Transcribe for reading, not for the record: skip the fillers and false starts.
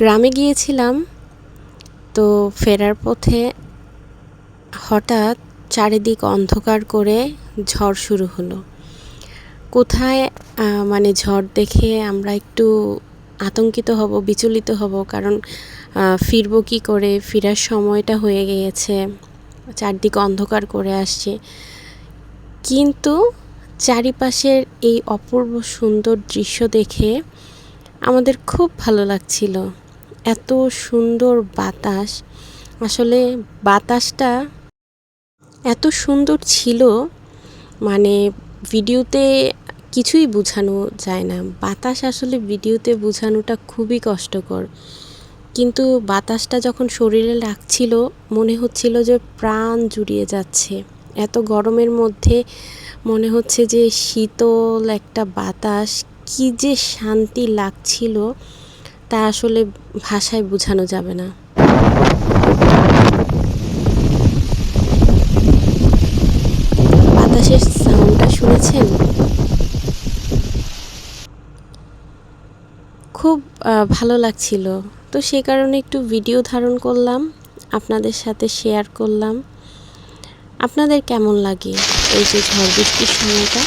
গ্রামে গিয়েছিলাম, তো ফেরার পথে হঠাৎ চারিদিক অন্ধকার করে ঝড় শুরু হলো। কোথায় মানে ঝড় দেখে আমরা একটু আতঙ্কিত হব, বিচলিত হব, কারণ ফিরবো কী করে, ফেরার সময়টা হয়ে গিয়েছে, চারদিক অন্ধকার করে আসছে। কিন্তু চারিপাশের এই অপূর্ব সুন্দর দৃশ্য দেখে আমাদের খুব ভালো লাগছিল। এত সুন্দর বাতাস, আসলে বাতাসটা এত সুন্দর ছিল, মানে ভিডিওতে কিছুই বোঝানো যায় না। বাতাস আসলে ভিডিওতে বোঝানোটা খুবই কষ্টকর, কিন্তু বাতাসটা যখন শরীরে লাগছিল মনে হচ্ছিল যে প্রাণ জুড়িয়ে যাচ্ছে। এত গরমের মধ্যে মনে হচ্ছে যে শীতল একটা বাতাস, কি যে শান্তি লাগছিল তা আসলে ভাষায় বোঝানো যাবে না। বাতাসের সাউন্ডটা শুনেছেন? খুব ভালো লাগছিল। তো সে কারণে একটু ভিডিও ধারণ করলাম, আপনাদের সাথে শেয়ার করলাম। আপনাদের কেমন লাগে এই যে ঝড় বৃষ্টির সময়টা?